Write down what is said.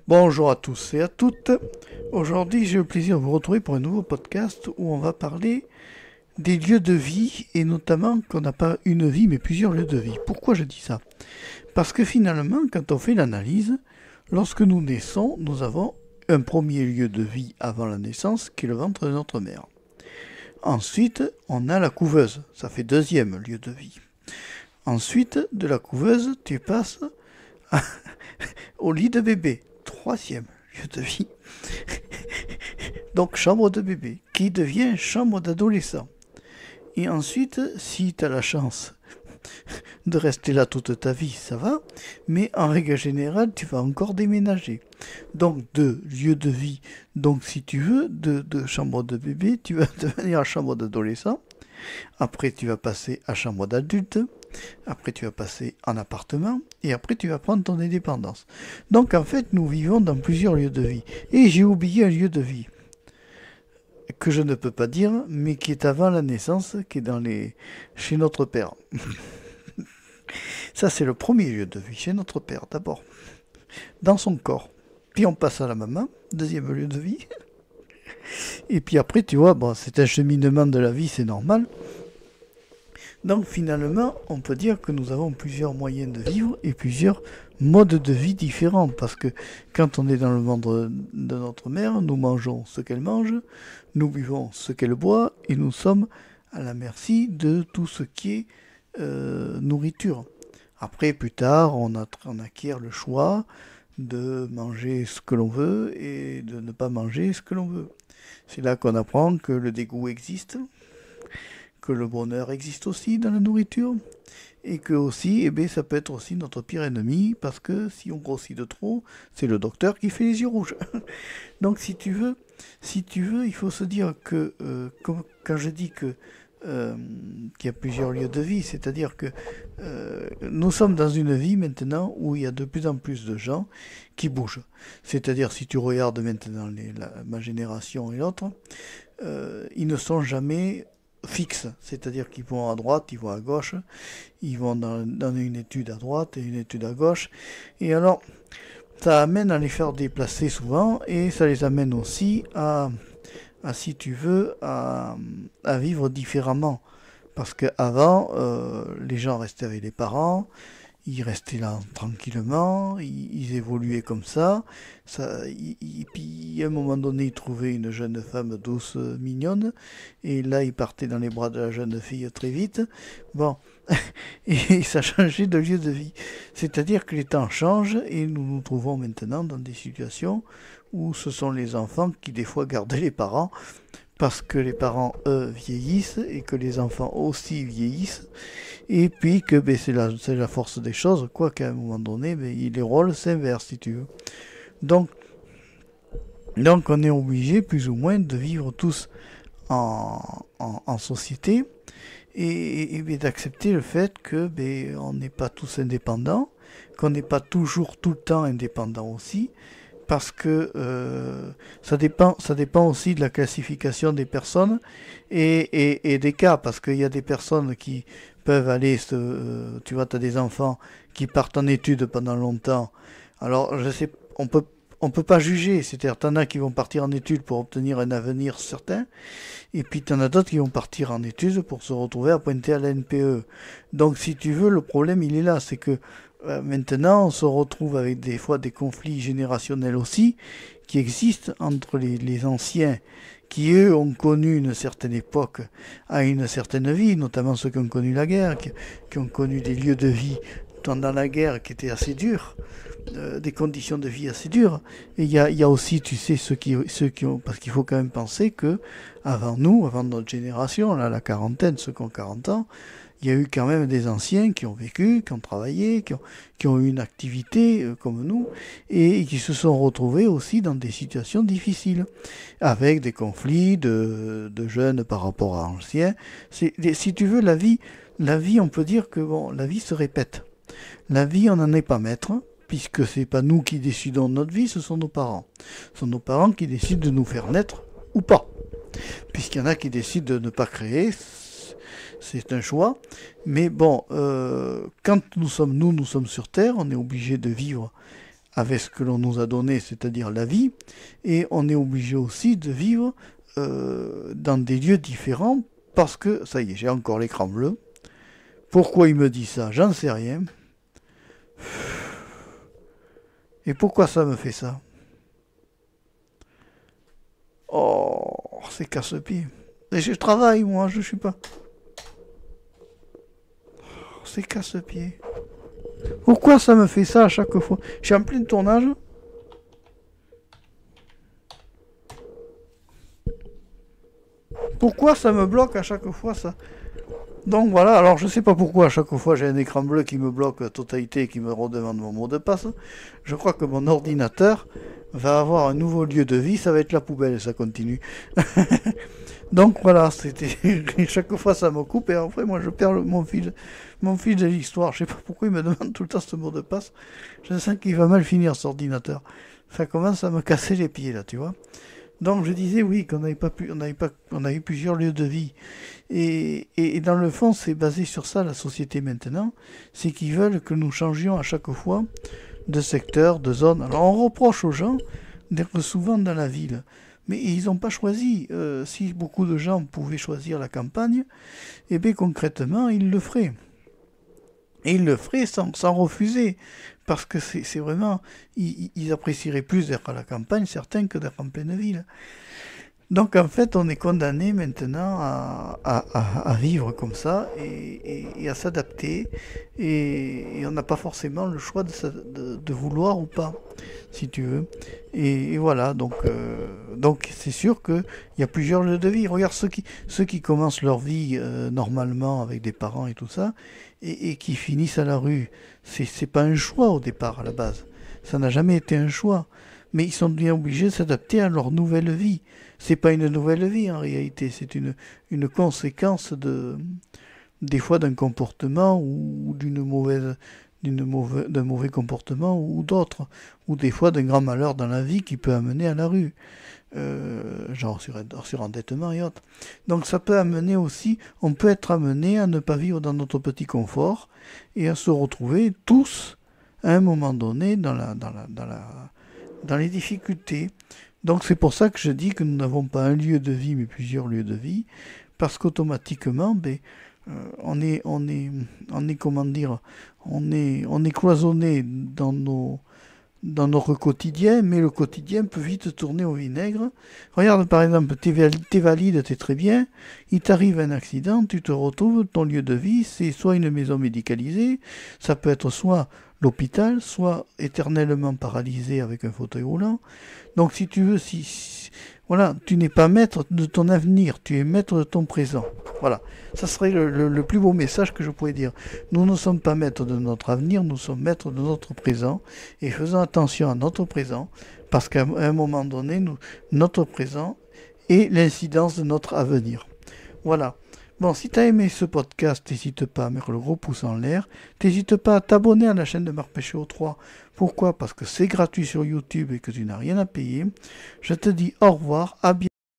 Bonjour à tous et à toutes. Aujourd'hui, j'ai le plaisir de vous retrouver pour un nouveau podcast où on va parler des lieux de vie et notamment qu'on n'a pas une vie mais plusieurs lieux de vie. Pourquoi je dis ça? Parce que finalement, quand on fait l'analyse, lorsque nous naissons, nous avons un premier lieu de vie avant la naissance qui est le ventre de notre mère. Ensuite, on a la couveuse, ça fait deuxième lieu de vie. Ensuite, de la couveuse, tu passes au lit de bébé, troisième lieu de vie. Donc chambre de bébé, qui devient chambre d'adolescent. Et ensuite, si tu as la chance de rester là toute ta vie, ça va, mais en règle générale, tu vas encore déménager. Donc de lieu de vie, donc si tu veux, de chambre de bébé, tu vas devenir chambre d'adolescent. Après, tu vas passer à chambre d'adulte. Après, tu vas passer en appartement. Et après, tu vas prendre ton indépendance. Donc, en fait, nous vivons dans plusieurs lieux de vie. Et j'ai oublié un lieu de vie que je ne peux pas dire, mais qui est avant la naissance, qui est chez notre père. Ça, c'est le premier lieu de vie, chez notre père, d'abord. Dans son corps. Puis on passe à la maman, deuxième lieu de vie. Et puis après, tu vois, bon, c'est un cheminement de la vie, c'est normal. Donc finalement, on peut dire que nous avons plusieurs moyens de vivre et plusieurs modes de vie différents. Parce que quand on est dans le ventre de notre mère, nous mangeons ce qu'elle mange, nous buvons ce qu'elle boit et nous sommes à la merci de tout ce qui est nourriture. Après, plus tard, on acquiert le choix de manger ce que l'on veut et de ne pas manger ce que l'on veut. C'est là qu'on apprend que le dégoût existe, que le bonheur existe aussi dans la nourriture, et que aussi, eh bien, ça peut être aussi notre pire ennemi, parce que si on grossit de trop, c'est le docteur qui fait les yeux rouges. Donc si tu veux, il faut se dire que quand je dis qu'il y a plusieurs lieux de vie, c'est-à-dire que nous sommes dans une vie maintenant où il y a de plus en plus de gens qui bougent. C'est-à-dire si tu regardes maintenant ma génération et l'autre, ils ne sont jamais fixes, c'est-à-dire qu'ils vont à droite, ils vont à gauche, ils vont dans une étude à droite et une étude à gauche, et alors ça amène à les faire déplacer souvent, et ça les amène aussi si tu veux, à vivre différemment. Parce qu'avant, les gens restaient avec les parents, ils restaient là tranquillement, ils évoluaient comme ça. Puis à un moment donné, ils trouvaient une jeune femme douce, mignonne, et là, ils partaient dans les bras de la jeune fille très vite. Bon, et ça changeait de lieu de vie. C'est-à-dire que les temps changent, et nous nous trouvons maintenant dans des situations où ce sont les enfants qui des fois gardaient les parents, parce que les parents, eux, vieillissent, et que les enfants aussi vieillissent, et puis que ben, c'est la force des choses, quoi qu'à un moment donné, ben, les rôles s'inversent, si tu veux. Donc, on est obligé, plus ou moins, de vivre tous en société, et ben, d'accepter le fait que ben, on n'est pas tous indépendants, qu'on n'est pas toujours tout le temps indépendant aussi, parce que ça dépend aussi de la classification des personnes et des cas, parce qu'il y a des personnes qui peuvent aller, tu vois, tu as des enfants qui partent en études pendant longtemps. Alors, je sais, on peut pas juger, c'est-à-dire, t'en as qui vont partir en études pour obtenir un avenir certain, et puis t'en as d'autres qui vont partir en études pour se retrouver à pointer à la NPE. Donc, si tu veux, le problème, il est là, c'est que maintenant, on se retrouve avec des fois des conflits générationnels aussi qui existent entre les anciens qui, eux, ont connu une certaine époque à une certaine vie, notamment ceux qui ont connu la guerre, qui ont connu des lieux de vie pendant la guerre qui étaient assez durs, des conditions de vie assez dures. Et il y a aussi, tu sais, ceux qui ont... Parce qu'il faut quand même penser que avant nous, avant notre génération, là, la quarantaine, ceux qui ont 40 ans, il y a eu quand même des anciens qui ont vécu, qui ont travaillé, qui ont eu une activité comme nous, et qui se sont retrouvés aussi dans des situations difficiles, avec des conflits de jeunes par rapport à anciens. Si tu veux, la vie, on peut dire que bon, la vie se répète. La vie, on n'en est pas maître, puisque c'est pas nous qui décidons de notre vie, ce sont nos parents. Ce sont nos parents qui décident de nous faire naître ou pas. Puisqu'il y en a qui décident de ne pas créer, c'est un choix. Mais bon, quand nous sommes sur Terre, on est obligé de vivre avec ce que l'on nous a donné, c'est-à-dire la vie, et on est obligé aussi de vivre dans des lieux différents, parce que, ça y est, j'ai encore l'écran bleu. Pourquoi il me dit ça? J'en sais rien. Et pourquoi ça me fait ça? Oh, c'est casse-pied. Et je travaille, moi, je suis pas... Oh, c'est casse-pied. Pourquoi ça me fait ça à chaque fois? Je suis en plein tournage. Pourquoi ça me bloque à chaque fois ça? Donc voilà, alors je sais pas pourquoi à chaque fois j'ai un écran bleu qui me bloque la totalité et qui me redemande mon mot de passe. Je crois que mon ordinateur va avoir un nouveau lieu de vie, ça va être la poubelle, ça continue. Donc voilà, c'était chaque fois ça me coupe et après moi je perds mon fil de l'histoire. Je sais pas pourquoi il me demande tout le temps ce mot de passe. Je sens qu'il va mal finir cet ordinateur. Ça commence à me casser les pieds là, tu vois. Donc je disais oui qu'on n'avait pas pu, on avait plusieurs lieux de vie et dans le fond c'est basé sur ça la société maintenant, c'est qu'ils veulent que nous changions à chaque fois de secteur, de zone. Alors on reproche aux gens d'être souvent dans la ville, mais ils n'ont pas choisi. Si beaucoup de gens pouvaient choisir la campagne, eh bien concrètement ils le feraient. Et ils le feraient sans refuser. Parce que c'est vraiment... Ils apprécieraient plus d'être à la campagne, certains, que d'être en pleine ville. Donc en fait, on est condamné maintenant à vivre comme ça et à s'adapter. Et on n'a pas forcément le choix de vouloir ou pas, si tu veux. Et voilà, donc c'est sûr qu'il y a plusieurs lieux de vie. Regarde ceux qui commencent leur vie normalement avec des parents et tout ça, et qui finissent à la rue. C'est pas un choix au départ, à la base. Ça n'a jamais été un choix. Mais ils sont bien obligés de s'adapter à leur nouvelle vie. C'est pas une nouvelle vie en réalité, c'est une conséquence des fois d'un comportement ou d'un mauvais comportement ou d'autres, ou des fois d'un grand malheur dans la vie qui peut amener à la rue, genre surendettement et autres. Donc ça peut amener aussi, on peut être amené à ne pas vivre dans notre petit confort et à se retrouver tous à un moment donné dans les difficultés. Donc c'est pour ça que je dis que nous n'avons pas un lieu de vie mais plusieurs lieux de vie, parce qu'automatiquement, on est comment dire, on est cloisonné dans notre quotidien, mais le quotidien peut vite tourner au vinaigre. Regarde par exemple, t'es valide, t'es très bien, il t'arrive un accident, tu te retrouves, ton lieu de vie, c'est soit une maison médicalisée, ça peut être soit l'hôpital, soit éternellement paralysé avec un fauteuil roulant. Donc si tu veux, voilà, tu n'es pas maître de ton avenir, tu es maître de ton présent. Voilà, ça serait le plus beau message que je pourrais dire. Nous ne sommes pas maîtres de notre avenir, nous sommes maîtres de notre présent, et faisons attention à notre présent, parce qu'à un moment donné, notre présent est l'incidence de notre avenir. Voilà. Bon, si tu as aimé ce podcast, n'hésite pas à mettre le gros pouce en l'air. N'hésite pas à t'abonner à la chaîne de Marc Péchaud 3. Pourquoi? Parce que c'est gratuit sur YouTube et que tu n'as rien à payer. Je te dis au revoir, à bientôt.